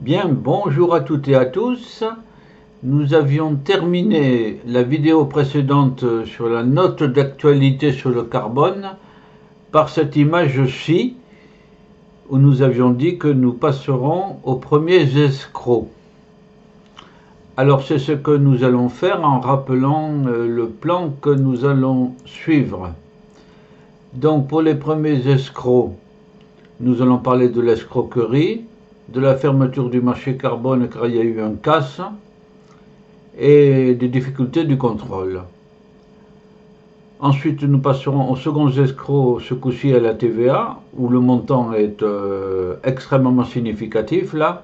Bien, bonjour à toutes et à tous. Nous avions terminé la vidéo précédente sur la note d'actualité sur le carbone par cette image-ci où nous avions dit que nous passerons aux premiers escrocs. Alors c'est ce que nous allons faire en rappelant le plan que nous allons suivre. Donc pour les premiers escrocs, nous allons parler de l'escroquerie, de la fermeture du marché carbone car il y a eu un casse, et des difficultés du contrôle. Ensuite, nous passerons au second escroc, ce coup-ci à la TVA, où le montant est extrêmement significatif, là.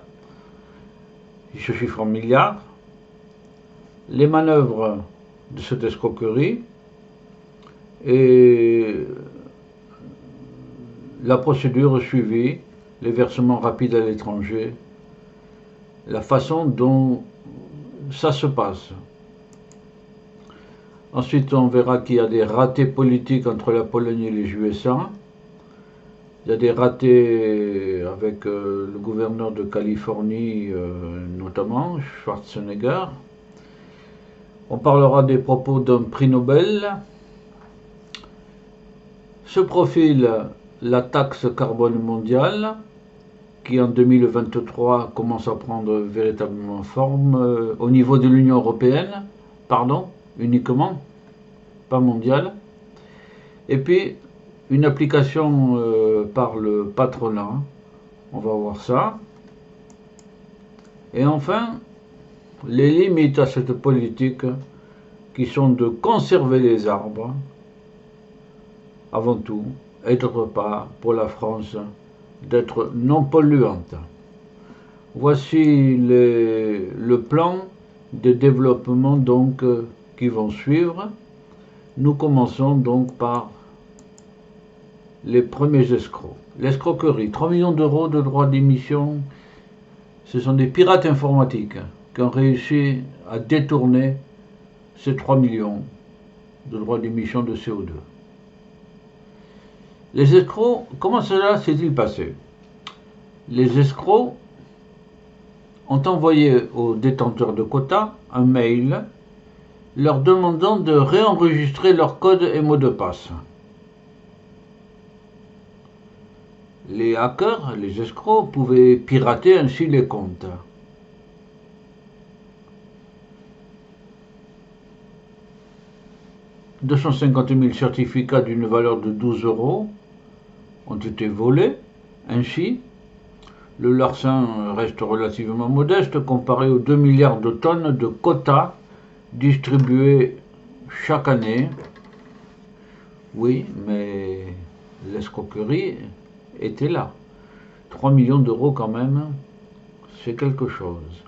Il se chiffre en milliards. Les manœuvres de cette escroquerie et la procédure suivie, les versements rapides à l'étranger, la façon dont ça se passe. Ensuite, on verra qu'il y a des ratés politiques entre la Pologne et les USA. Il y a des ratés avec le gouverneur de Californie, notamment, Schwarzenegger. On parlera des propos d'un prix Nobel. Se profile la taxe carbone mondiale, qui en 2023 commence à prendre véritablement forme au niveau de l'Union européenne, uniquement, pas mondiale. Et puis, une application par le patronat, on va voir ça. Et enfin, les limites à cette politique qui sont de conserver les arbres, avant tout, et d'autre part, pour la France, d'être non polluante. Voici le plan de développement donc qui vont suivre. Nous commençons donc par les premiers escrocs. L'escroquerie, 3 millions d'euros de droits d'émission. Ce sont des pirates informatiques qui ont réussi à détourner ces 3 millions de droits d'émission de CO2. Les escrocs, comment cela s'est-il passé? Les escrocs ont envoyé aux détenteurs de quotas un mail leur demandant de réenregistrer leur code et mot de passe. Les hackers, les escrocs, pouvaient pirater ainsi les comptes. « 250 000 certificats d'une valeur de 12 € ont été volés. Ainsi, le larcin reste relativement modeste comparé aux 2 milliards de tonnes de quotas distribués chaque année. Oui, mais l'escroquerie était là. 3 millions d'euros quand même, c'est quelque chose.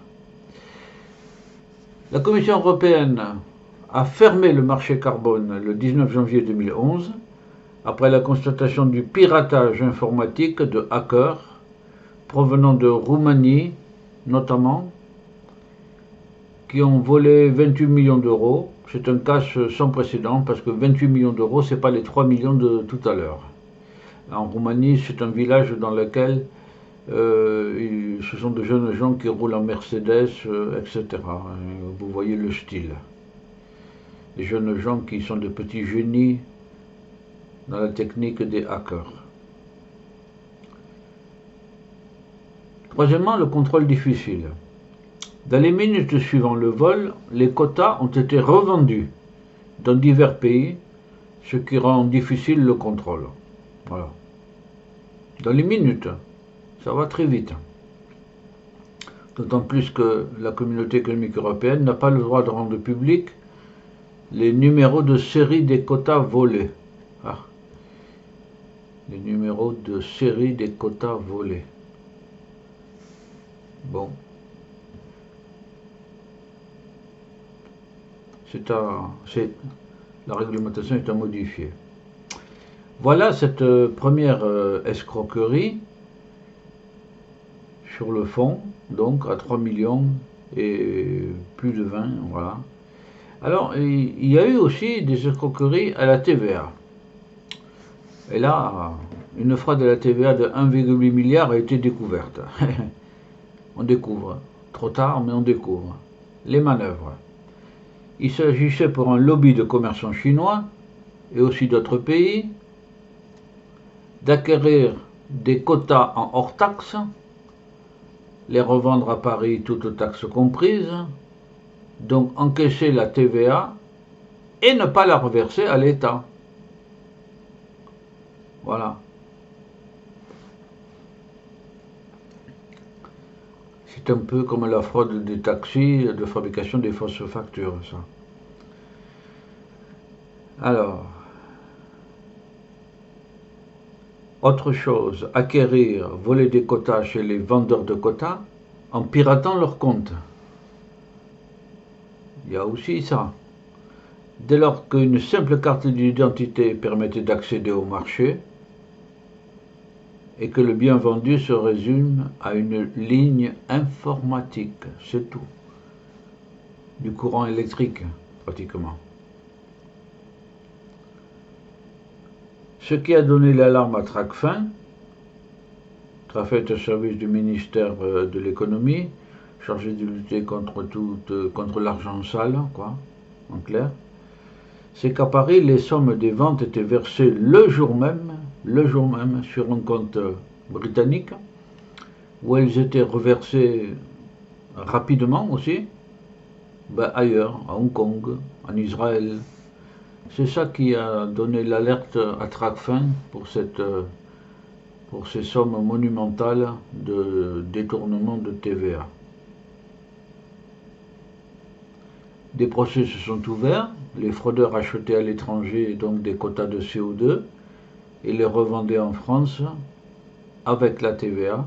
La Commission européenne a fermé le marché carbone le 19 janvier 2011 après la constatation du piratage informatique de hackers provenant de Roumanie notamment, qui ont volé 28 millions d'euros. C'est un cash sans précédent parce que 28 millions d'euros, ce n'est pas les 3 millions de tout à l'heure. En Roumanie, c'est un village dans lequel ce sont de jeunes gens qui roulent en Mercedes, etc. Vous voyez le style. Des jeunes gens qui sont de petits génies dans la technique des hackers. Troisièmement, le contrôle difficile. Dans les minutes suivant le vol, les quotas ont été revendus dans divers pays, ce qui rend difficile le contrôle. Voilà. Dans les minutes, ça va très vite. D'autant plus que la communauté économique européenne n'a pas le droit de rendre public les numéros de série des quotas volés. Ah. Les numéros de série des quotas volés. Bon. La réglementation est à modifier. Voilà cette première escroquerie sur le fond, donc à 3 millions et plus de 20, voilà. Alors, il y a eu aussi des escroqueries à la TVA. Et là, une fraude à la TVA de 1,8 milliard a été découverte. On découvre. Trop tard, mais on découvre. Les manœuvres. Il s'agissait pour un lobby de commerçants chinois, et aussi d'autres pays, d'acquérir des quotas en hors taxe, les revendre à Paris toutes taxes comprises, donc encaisser la TVA et ne pas la reverser à l'État. Voilà. C'est un peu comme la fraude des taxis, de fabrication des fausses factures, ça. Alors, autre chose, acquérir, voler des quotas chez les vendeurs de quotas en piratant leurs comptes. Il y a aussi ça. Dès lors qu'une simple carte d'identité permettait d'accéder au marché et que le bien vendu se résume à une ligne informatique, c'est tout. Du courant électrique, pratiquement. Ce qui a donné l'alarme à Tracfin, Trafet au service du ministère de l'économie, chargé de lutter contre l'argent sale, quoi, en clair, c'est qu'à Paris, les sommes des ventes étaient versées le jour même sur un compte britannique, où elles étaient reversées rapidement aussi, ailleurs, à Hong Kong, en Israël. C'est ça qui a donné l'alerte à Tracfin pour ces sommes monumentales de détournement de TVA. Des procès se sont ouverts, les fraudeurs achetaient à l'étranger donc des quotas de CO2 et les revendaient en France avec la TVA,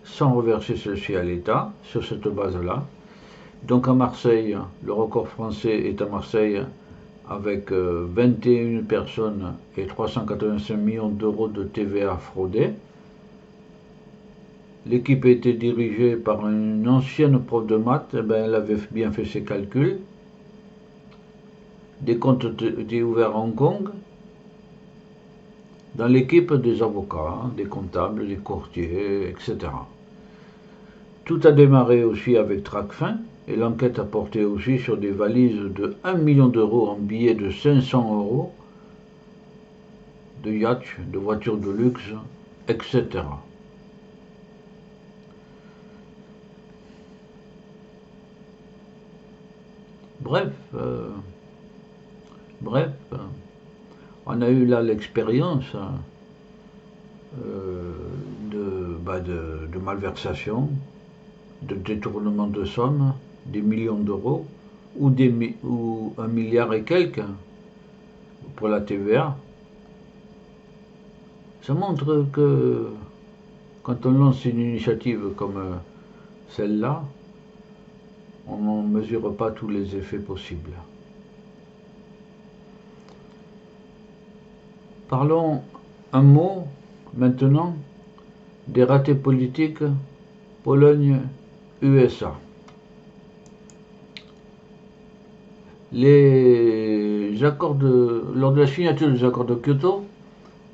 sans reverser celle-ci à l'État, sur cette base-là. Donc à Marseille, le record français est à Marseille avec 21 personnes et 385 millions d'euros de TVA fraudés. L'équipe était dirigée par une ancienne prof de maths, elle avait bien fait ses calculs. Des comptes étaient ouverts à Hong Kong, dans l'équipe des avocats, des comptables, des courtiers, etc. Tout a démarré aussi avec Tracfin, et l'enquête a porté aussi sur des valises de 1 million d'euros en billets de 500 euros, de yachts, de voitures de luxe, etc. Bref, on a eu là l'expérience de malversation, de détournement de sommes, des millions d'euros, ou 1 milliard et quelques pour la TVA. Ça montre que quand on lance une initiative comme celle-là, on ne mesure pas tous les effets possibles. Parlons un mot maintenant des ratés politiques Pologne-USA. Lors de la signature des accords de Kyoto,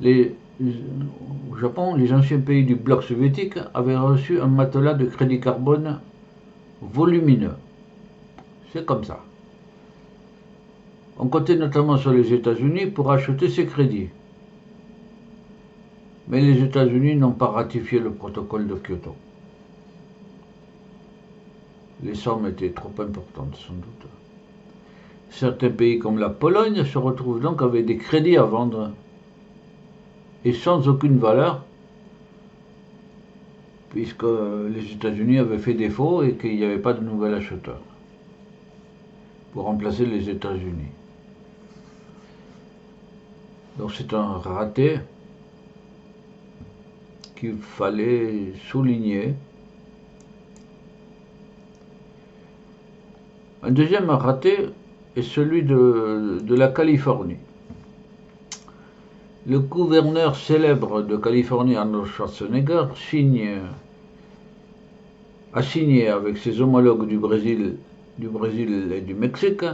au Japon, les anciens pays du bloc soviétique avaient reçu un matelas de crédit carbone volumineux. C'est comme ça. On comptait notamment sur les États-Unis pour acheter ces crédits. Mais les États-Unis n'ont pas ratifié le protocole de Kyoto. Les sommes étaient trop importantes, sans doute. Certains pays comme la Pologne se retrouvent donc avec des crédits à vendre et sans aucune valeur, puisque les États-Unis avaient fait défaut et qu'il n'y avait pas de nouvel acheteur pour remplacer les États-Unis. Donc c'est un raté qu'il fallait souligner. Un deuxième raté est celui de la Californie. Le gouverneur célèbre de Californie, Arnold Schwarzenegger, a signé avec ses homologues du Brésil et du Mexique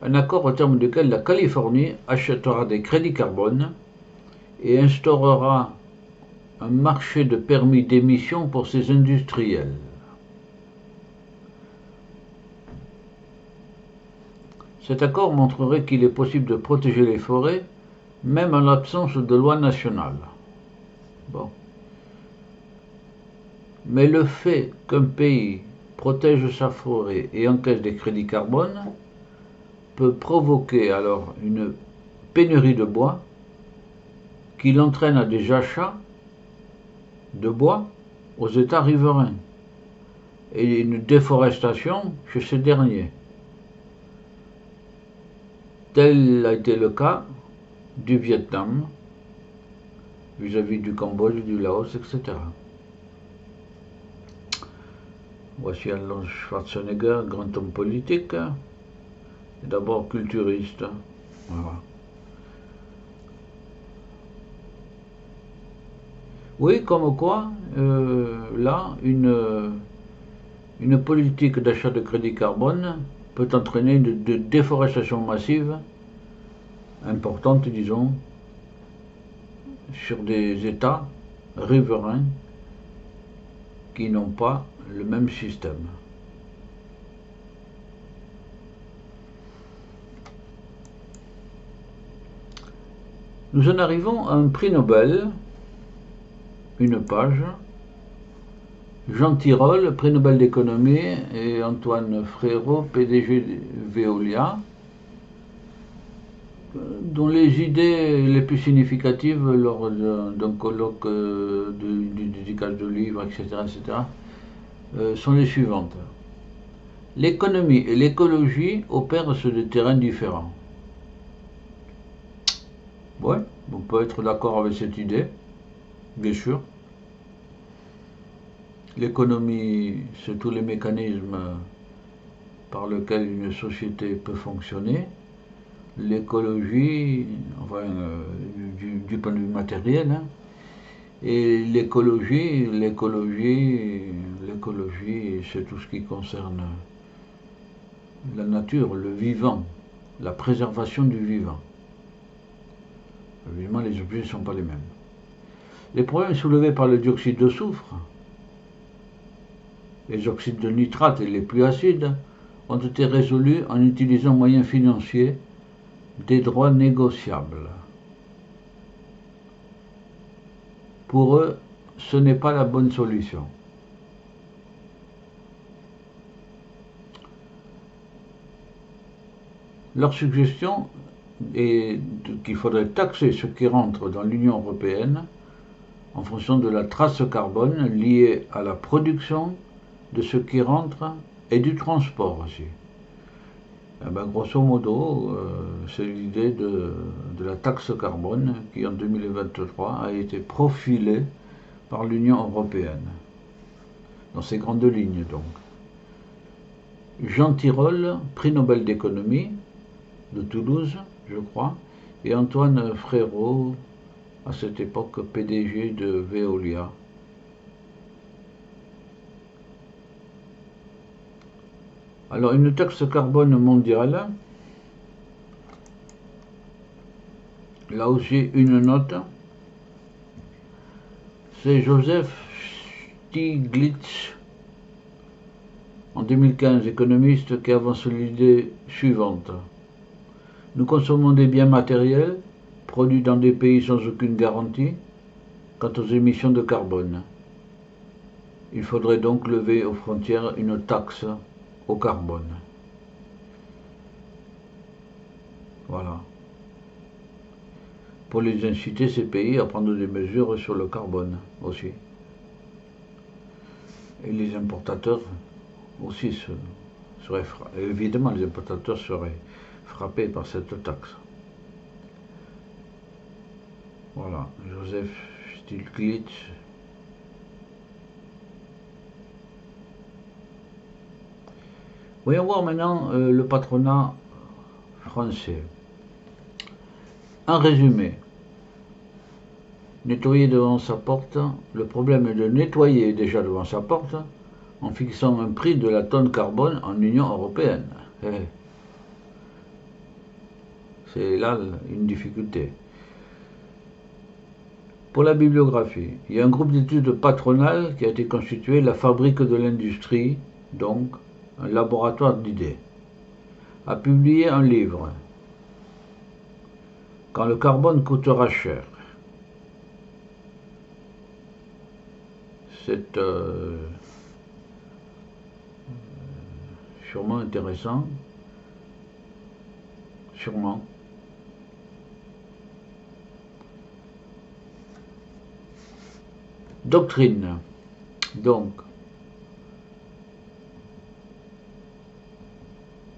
un accord au terme duquel la Californie achètera des crédits carbone et instaurera un marché de permis d'émission pour ses industriels. Cet accord montrerait qu'il est possible de protéger les forêts, même en l'absence de loi nationale. Bon. Mais le fait qu'un pays protège sa forêt et encaisse des crédits carbone peut provoquer alors une pénurie de bois qui l'entraîne à des achats de bois aux États riverains et une déforestation chez ces derniers. Tel a été le cas du Vietnam vis-à-vis du Cambodge, du Laos, etc. Voici Arnold Schwarzenegger, grand homme politique, et d'abord culturiste. Voilà. Oui, comme quoi, là, une politique d'achat de crédit carbone peut entraîner une déforestation massive, importante, disons, sur des États riverains qui n'ont pas le même système. Nous en arrivons à un prix Nobel, une page. Jean Tirole, prix Nobel d'économie, et Antoine Frérot, PDG de Veolia, dont les idées les plus significatives lors d'un colloque du dédicace de livres, etc., sont les suivantes. L'économie et l'écologie opèrent sur des terrains différents. Ouais, on peut être d'accord avec cette idée, bien sûr. L'économie, c'est tous les mécanismes par lesquels une société peut fonctionner. L'écologie, enfin, du point de vue matériel, hein. Et l'écologie, c'est tout ce qui concerne la nature, le vivant, la préservation du vivant. Évidemment, les objets ne sont pas les mêmes. Les problèmes soulevés par le dioxyde de soufre, les oxydes de nitrate et les pluies acides, ont été résolus en utilisant moyens financiers des droits négociables. Pour eux, ce n'est pas la bonne solution. Leur suggestion est qu'il faudrait taxer ce qui rentre dans l'Union européenne en fonction de la trace carbone liée à la production de ce qui rentre et du transport aussi. Eh ben, grosso modo, c'est l'idée de la taxe carbone qui en 2023 a été profilée par l'Union européenne, dans ses grandes lignes donc. Jean Tirole, prix Nobel d'économie de Toulouse, je crois, et Antoine Frérot, à cette époque PDG de Veolia. Alors, une taxe carbone mondiale, là aussi une note, c'est Joseph Stiglitz, en 2015, économiste, qui avance l'idée suivante. Nous consommons des biens matériels, produits dans des pays sans aucune garantie, quant aux émissions de carbone. Il faudrait donc lever aux frontières une taxe au carbone. Voilà. Pour les inciter, ces pays, à prendre des mesures sur le carbone aussi. Et les importateurs aussi seraient évidemment, les importateurs seraient frappés par cette taxe. Voilà, Joseph Stiglitz. Voyons voir maintenant le patronat français. En résumé, nettoyer devant sa porte, le problème est de nettoyer déjà devant sa porte en fixant un prix de la tonne carbone en Union européenne. C'est là une difficulté. Pour la bibliographie, il y a un groupe d'études patronales qui a été constitué, la fabrique de l'industrie, donc un laboratoire d'idées. a publié un livre, Quand le carbone coûtera cher. C'est sûrement intéressant, sûrement. Doctrine. Donc,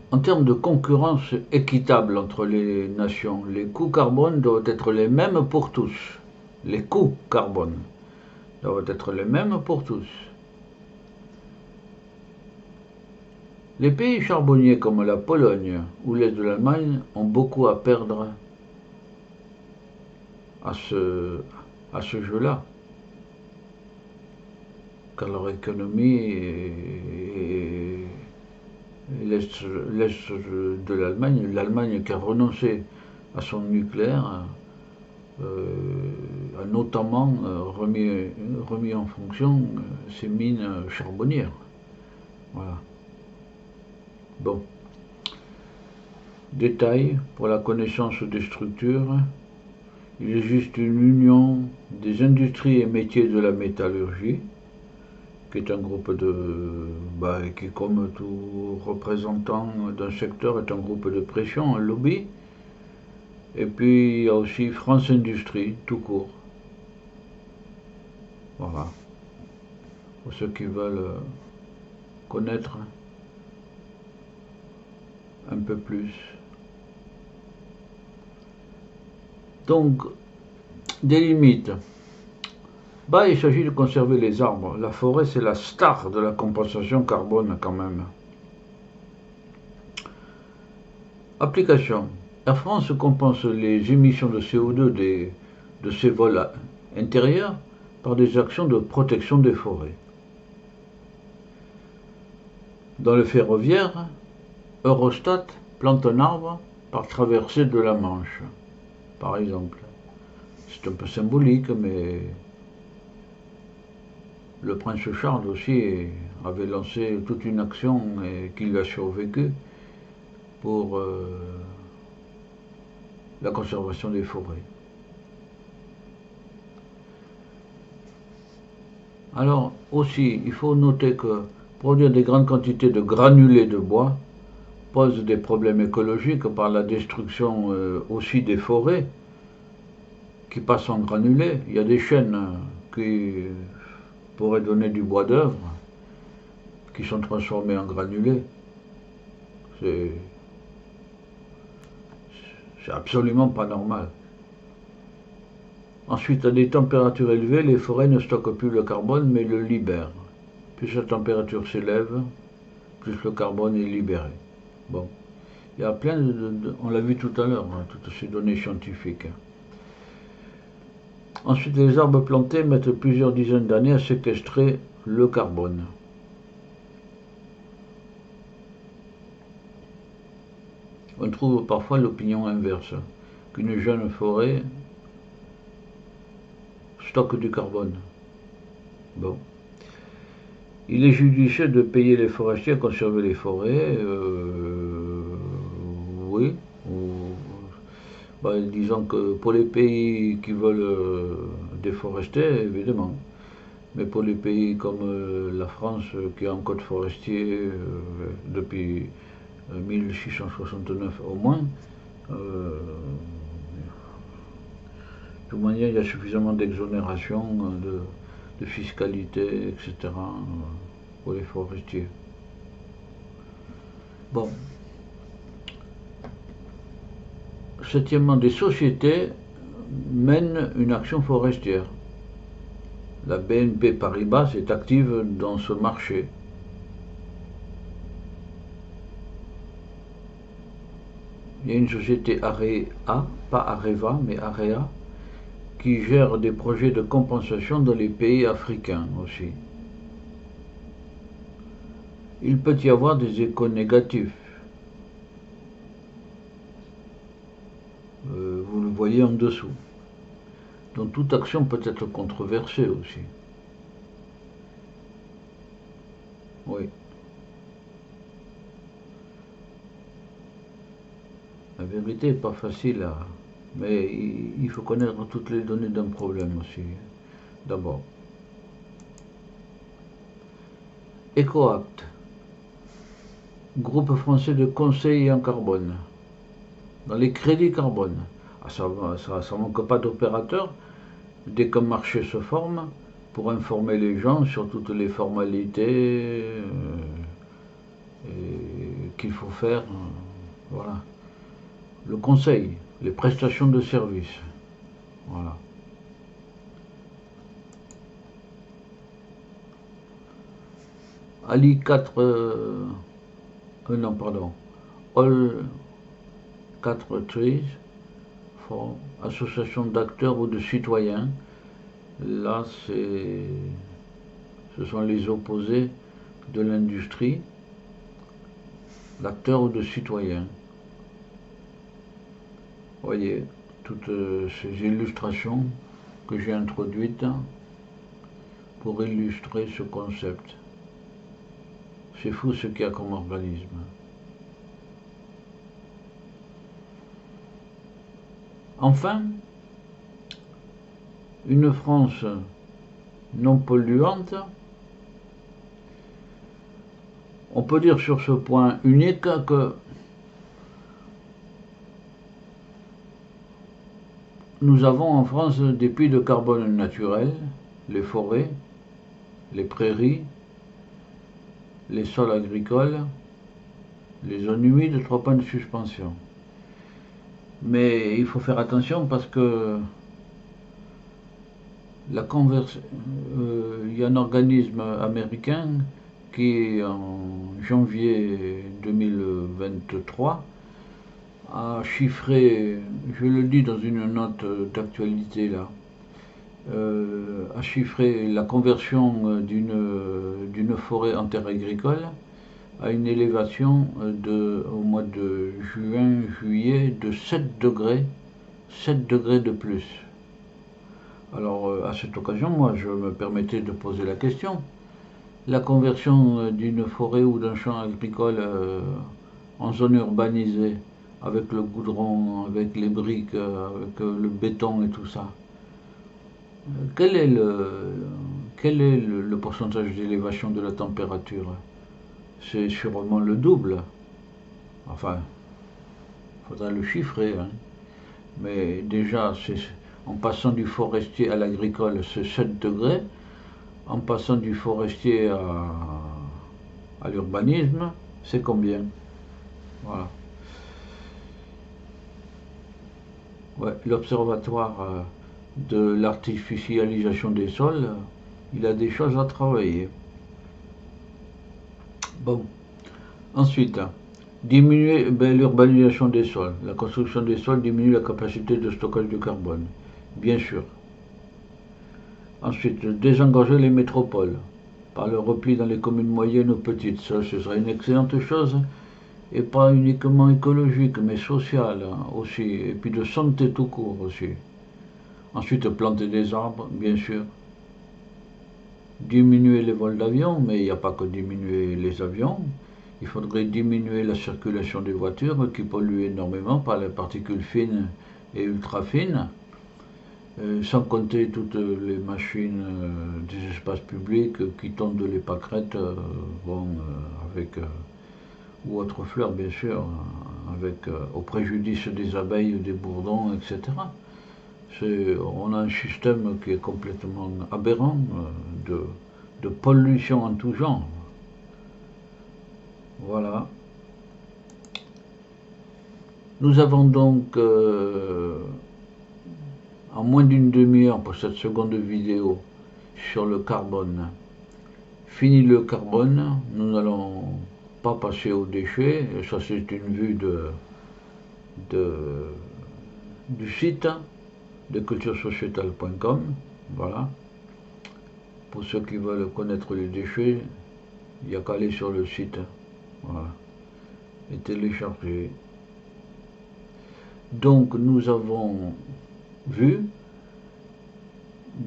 en termes de concurrence équitable entre les nations, les coûts carbone doivent être les mêmes pour tous. Les coûts carbone doivent être les mêmes pour tous. Les pays charbonniers comme la Pologne ou l'Est de l'Allemagne ont beaucoup à perdre à ce jeu-là, car leur économie est l'Est de l'Allemagne, l'Allemagne qui a renoncé à son nucléaire, a notamment remis en fonction ses mines charbonnières. Voilà. Bon. Détail pour la connaissance des structures. Il existe une union des industries et métiers de la métallurgie, qui est un groupe qui, comme tout représentant d'un secteur, est un groupe de pression, un lobby. Et puis il y a aussi France Industrie, tout court. Voilà. Pour ceux qui veulent connaître un peu plus. Donc, des limites. Il s'agit de conserver les arbres. La forêt, c'est la star de la compensation carbone quand même. Application. Air France compense les émissions de CO2 de ses vols intérieurs par des actions de protection des forêts. Dans le ferroviaire, Eurostat plante un arbre par traversée de la Manche, par exemple. C'est un peu symbolique, mais le prince Charles aussi avait lancé toute une action qui lui a survécu pour la conservation des forêts. Alors aussi, il faut noter que produire des grandes quantités de granulés de bois pose des problèmes écologiques par la destruction aussi des forêts qui passent en granulés. Il y a des chênes qui pourraient donner du bois d'œuvre qui sont transformés en granulés. C'est absolument pas normal. Ensuite, à des températures élevées, les forêts ne stockent plus le carbone mais le libèrent. Plus la température s'élève, plus le carbone est libéré. Bon, il y a plein on l'a vu tout à l'heure, toutes ces données scientifiques. Ensuite, les arbres plantés mettent plusieurs dizaines d'années à séquestrer le carbone. On trouve parfois l'opinion inverse, qu'une jeune forêt stocke du carbone. Bon. Il est judicieux de payer les forestiers à conserver les forêts. Oui. Disons que pour les pays qui veulent déforester, évidemment. Mais pour les pays comme la France, qui a un code forestier depuis 1669 au moins, de toute manière, il y a suffisamment d'exonération, de fiscalité, etc. pour les forestiers. Bon. Septièmement, des sociétés mènent une action forestière. La BNP Paribas est active dans ce marché. Il y a une société AREA, pas Areva, mais AREA, qui gère des projets de compensation dans les pays africains aussi. Il peut y avoir des échos négatifs. Vous le voyez en dessous. Donc toute action peut être controversée aussi. Oui. vérité n'est pas facile, mais il faut connaître toutes les données d'un problème aussi. D'abord, EcoAct, groupe français de conseil en carbone, dans les crédits carbone. Ah, ça manque pas d'opérateurs dès qu'un marché se forme pour informer les gens sur toutes les formalités qu'il faut faire. Voilà. Le conseil, les prestations de services. Voilà. Ali 4, non pardon, All 4 Trees, association d'acteurs ou de citoyens. Là, ce sont les opposés de l'industrie, d'acteurs ou de citoyens. Voyez, toutes ces illustrations que j'ai introduites pour illustrer ce concept. C'est fou ce qu'il y a comme organisme. Enfin, une France non polluante. On peut dire sur ce point unique que nous avons en France des puits de carbone naturels, les forêts, les prairies, les sols agricoles, les zones humides, 3 points de suspension. Mais il faut faire attention parce que il y a un organisme américain qui, en janvier 2023, a chiffré, je le dis dans une note d'actualité là, a chiffré la conversion d'une forêt en terre agricole à une élévation au mois de juillet de 7 degrés de plus. Alors à cette occasion, moi je me permettais de poser la question. La conversion d'une forêt ou d'un champ agricole en zone urbanisée, avec le goudron, avec les briques, avec le béton et tout ça, quel est le pourcentage d'élévation de la température? C'est sûrement le double. Enfin, il faudra le chiffrer, hein. Mais déjà, en passant du forestier à l'agricole, c'est 7 degrés. En passant du forestier à l'urbanisme, c'est combien? Voilà. Ouais, l'Observatoire de l'artificialisation des sols, il a des choses à travailler. Bon. Ensuite, diminuer l'urbanisation des sols. La construction des sols diminue la capacité de stockage de carbone, bien sûr. Ensuite, désengager les métropoles par le repli dans les communes moyennes ou petites. Ça, ce serait une excellente chose, et pas uniquement écologique, mais sociale aussi, et puis de santé tout court aussi. Ensuite, planter des arbres, bien sûr. Diminuer les vols d'avions, mais il n'y a pas que diminuer les avions. Il faudrait diminuer la circulation des voitures qui polluent énormément par les particules fines et ultra fines. Sans compter toutes les machines des espaces publics qui tondent les pâquerettes, ou autres fleurs bien sûr, au préjudice des abeilles, des bourdons, etc. On a un système qui est complètement aberrant de pollution en tout genre. Voilà. Nous avons donc en moins d'une demi-heure pour cette seconde vidéo sur le carbone. Fini le carbone, nous n'allons pas passer aux déchets. Ça, c'est une vue du site de culturesociétale.com. Voilà. Pour ceux qui veulent connaître les déchets, il n'y a qu'à aller sur le site. Voilà. Et télécharger. Donc, nous avons vu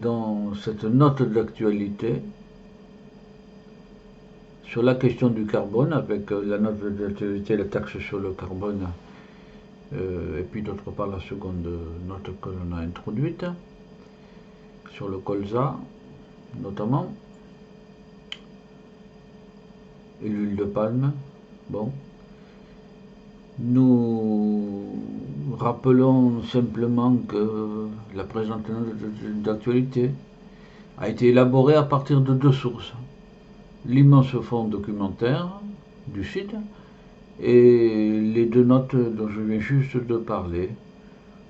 dans cette note d'actualité sur la question du carbone, avec la note d'actualité, la taxe sur le carbone et puis d'autre part la seconde note que l'on a introduite, sur le colza notamment, et l'huile de palme. Bon. Nous rappelons simplement que la présente note d'actualité a été élaborée à partir de deux sources. L'immense fonds documentaire du site et les deux notes dont je viens juste de parler.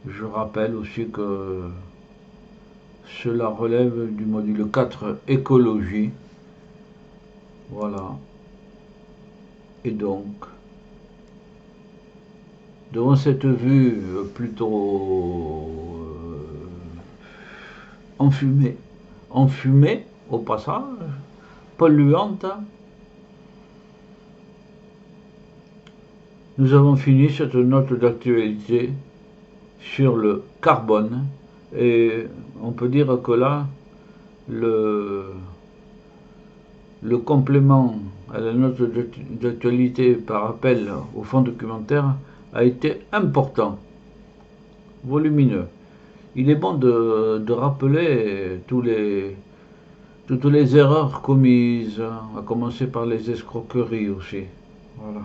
Je rappelle aussi que cela relève du module 4 écologie. Voilà. Et donc, devant cette vue plutôt enfumée au passage, polluante, nous avons fini cette note d'actualité sur le carbone, et on peut dire que là, le complément à la note d'actualité par appel au fonds documentaire a été important, volumineux. Il est bon de rappeler toutes les erreurs commises, à commencer par les escroqueries aussi. Voilà.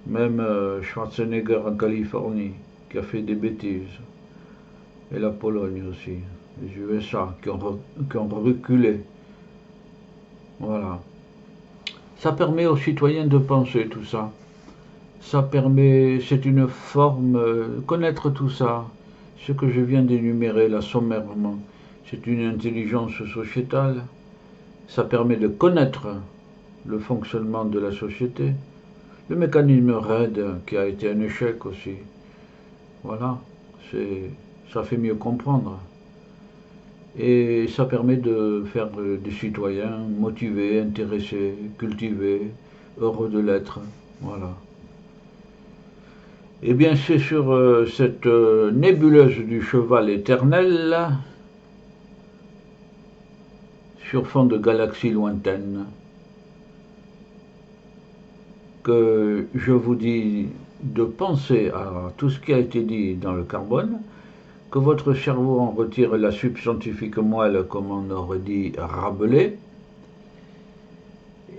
Même Schwarzenegger en Californie, qui a fait des bêtises. Et la Pologne aussi. Les USA qui ont reculé. Voilà. Ça permet aux citoyens de penser tout ça. Ça permet, c'est une forme, connaître tout ça, ce que je viens d'énumérer là sommairement, c'est une intelligence sociétale. Ça permet de connaître le fonctionnement de la société, le mécanisme RAID qui a été un échec aussi. Voilà, ça fait mieux comprendre. Et ça permet de faire des citoyens motivés, intéressés, cultivés, heureux de l'être. Voilà. Eh bien, c'est sur cette nébuleuse du cheval éternel, sur fond de galaxies lointaines, que je vous dis de penser à tout ce qui a été dit dans le carbone, que votre cerveau en retire la subscientifique moelle, comme on aurait dit Rabelais,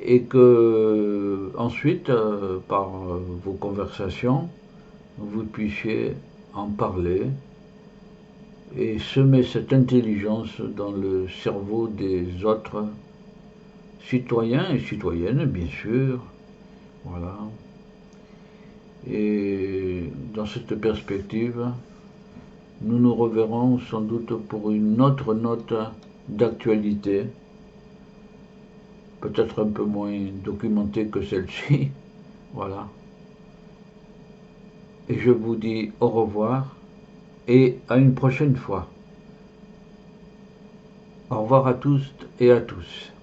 et que ensuite, par vos conversations, vous puissiez en parler et semer cette intelligence dans le cerveau des autres citoyens et citoyennes, bien sûr. Voilà. Et dans cette perspective, nous nous reverrons sans doute pour une autre note d'actualité, peut-être un peu moins documentée que celle-ci. Voilà. Et je vous dis au revoir et à une prochaine fois. Au revoir à tous et à tous.